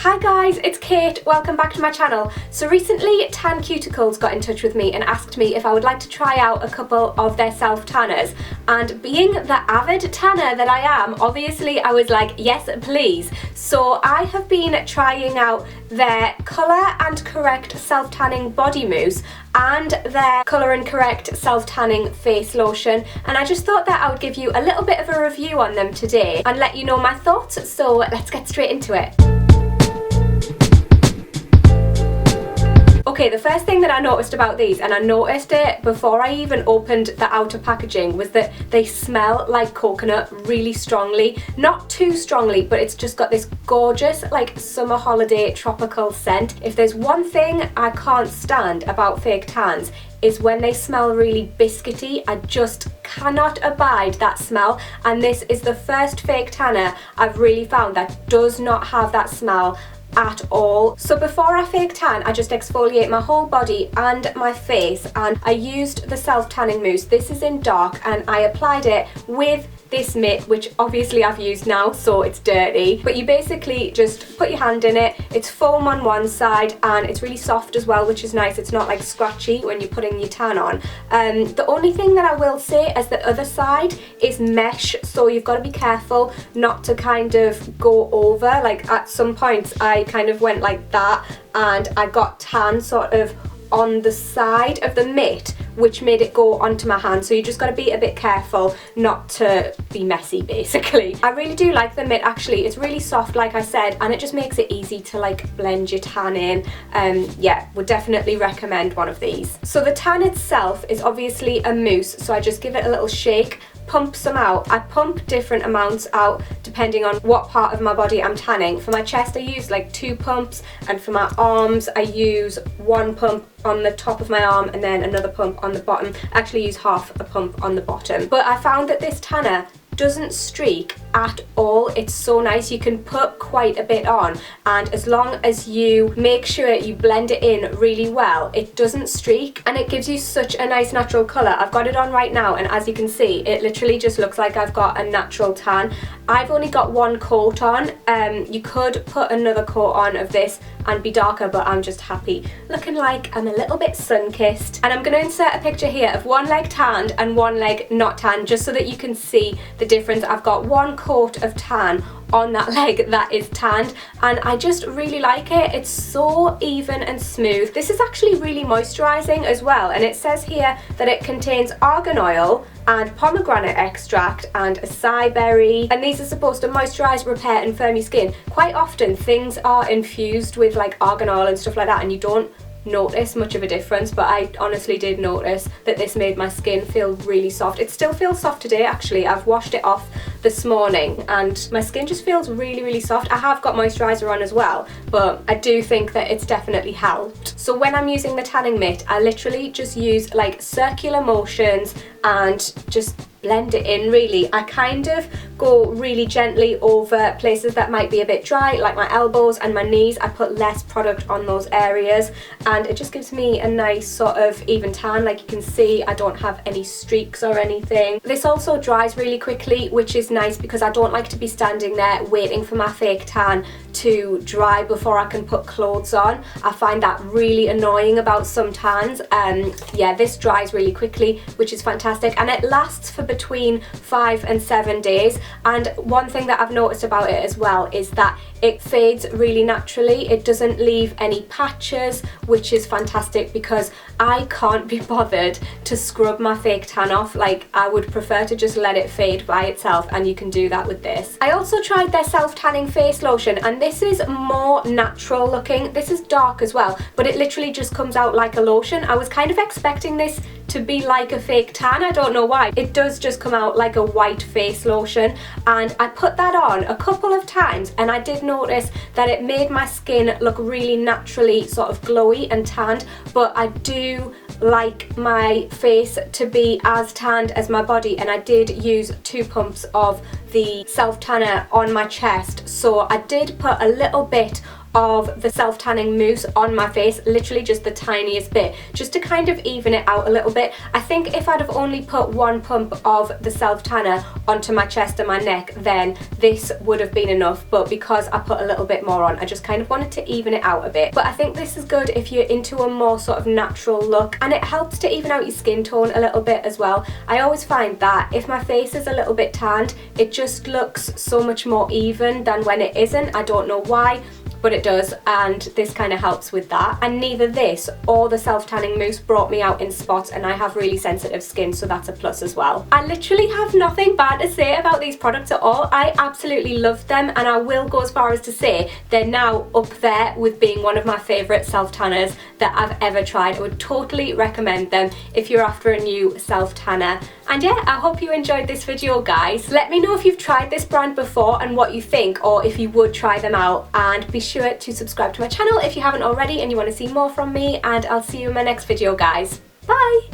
Hi guys, it's Kate, welcome back to my channel. So recently Tanceuticals got in touch with me and asked me if I would like to try out a couple of their self-tanners, and being the avid tanner that I am, obviously I was like, yes please. So I have been trying out their Colour and Correct self-tanning body mousse and their Colour and Correct self-tanning face lotion, and I just thought that I would give you a little bit of a review on them today and let you know my thoughts, so let's get straight into it. Okay, the first thing that I noticed about these, and I noticed it before I even opened the outer packaging, was that they smell like coconut really strongly. Not too strongly, but it's just got this gorgeous like summer holiday tropical scent. If there's one thing I can't stand about fake tans, is when they smell really biscuity. I just cannot abide that smell, and this is the first fake tanner I've really found that does not have that smell at all. So before I fake tan, I just exfoliate my whole body and my face, and I used the self-tanning mousse. This is in dark, and I applied it with this mitt, which obviously I've used now, so it's dirty. But you basically just put your hand in it, it's foam on one side, and it's really soft as well, which is nice. It's not like scratchy when you're putting your tan on. The only thing that I will say is the other side is mesh, so you've got to be careful not to kind of go over. Like at some points I kind of went like that, and I got tan sort of on the side of the mitt, which made it go onto my hand, so you just got to be a bit careful not to be messy basically. I really do like the mitt actually. It's really soft like I said, and it just makes it easy to like blend your tan in. Yeah, would definitely recommend one of these. So the tan itself is obviously a mousse, so I just give it a little shake, pump some out. I pump different amounts out depending on what part of my body I'm tanning. For my chest I use like 2 pumps, and for my arms I use 1 pump on the top of my arm and then another pump on the bottom. I actually use half a pump on the bottom. But I found that this tanner doesn't streak at all. It's so nice. You can put quite a bit on, and as long as you make sure you blend it in really well, it doesn't streak, and it gives you such a nice natural colour. I've got it on right now, and as you can see, it literally just looks like I've got a natural tan. I've only got 1 coat on. You could put another coat on of this and be darker, but I'm just happy looking like I'm a little bit sun-kissed. And I'm going to insert a picture here of one leg tanned and one leg not tanned, just so that you can see the difference. I've got 1 coat of tan on that leg that is tanned, and I just really like it. It's so even and smooth. This is actually really moisturising as well, and it says here that it contains argan oil and pomegranate extract and acai berry, and these are supposed to moisturise, repair and firm your skin. Quite often things are infused with like argan oil and stuff like that, and you don't notice much of a difference, but I honestly did notice that this made my skin feel really soft. It still feels soft today actually. I've washed it off this morning and my skin just feels really soft. I have got moisturiser on as well, but I do think that it's definitely helped. So when I'm using the tanning mitt, I literally just use like circular motions and just blend it in really. I kind of go really gently over places that might be a bit dry, like my elbows and my knees. I put less product on those areas, and it just gives me a nice sort of even tan. Like you can see, I don't have any streaks or anything. This also dries really quickly, which is nice because I don't like to be standing there waiting for my fake tan to dry before I can put clothes on. I find that really annoying about some tans. Yeah, this dries really quickly, which is fantastic, and it lasts for between 5 and 7 days. And one thing that I've noticed about it as well is that it fades really naturally. It doesn't leave any patches, which is fantastic because I can't be bothered to scrub my fake tan off. Like I would prefer to just let it fade by itself, and you can do that with this. I also tried their self-tanning face lotion, and this is more natural looking. This is dark as well, but it literally just comes out like a lotion. I was kind of expecting this to be like a fake tan. I don't know why. It does just come out like a white face lotion, and I put that on a couple of times, and I did notice that it made my skin look really naturally sort of glowy and tanned. But I do like my face to be as tanned as my body, and I did use 2 pumps of the self tanner on my chest, so I did put a little bit of the self-tanning mousse on my face, literally just the tiniest bit, just to kind of even it out a little bit. I think if I'd have only put one pump of the self-tanner onto my chest and my neck, then this would have been enough, but because I put a little bit more on, I just kind of wanted to even it out a bit. But I think this is good if you're into a more sort of natural look, and it helps to even out your skin tone a little bit as well. I always find that if my face is a little bit tanned, it just looks so much more even than when it isn't. I don't know why, but it does, and this kind of helps with that. And neither this or the self-tanning mousse brought me out in spots, and I have really sensitive skin, so that's a plus as well. I literally have nothing bad to say about these products at all. I absolutely love them, and I will go as far as to say they're now up there with being one of my favourite self-tanners that I've ever tried. I would totally recommend them if you're after a new self-tanner. And yeah, I hope you enjoyed this video, guys. Let me know if you've tried this brand before and what you think, or if you would try them out, and be sure to subscribe to my channel if you haven't already and you want to see more from me, and I'll see you in my next video, guys. Bye!